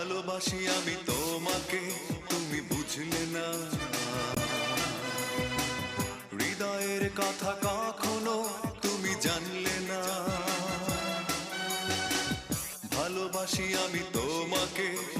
ভালোবাসি আমি তোমাকে, তুমি বুঝলে না। হৃদয়ের কথা কখনো তুমি জানলে না। ভালোবাসি আমি তোমাকে।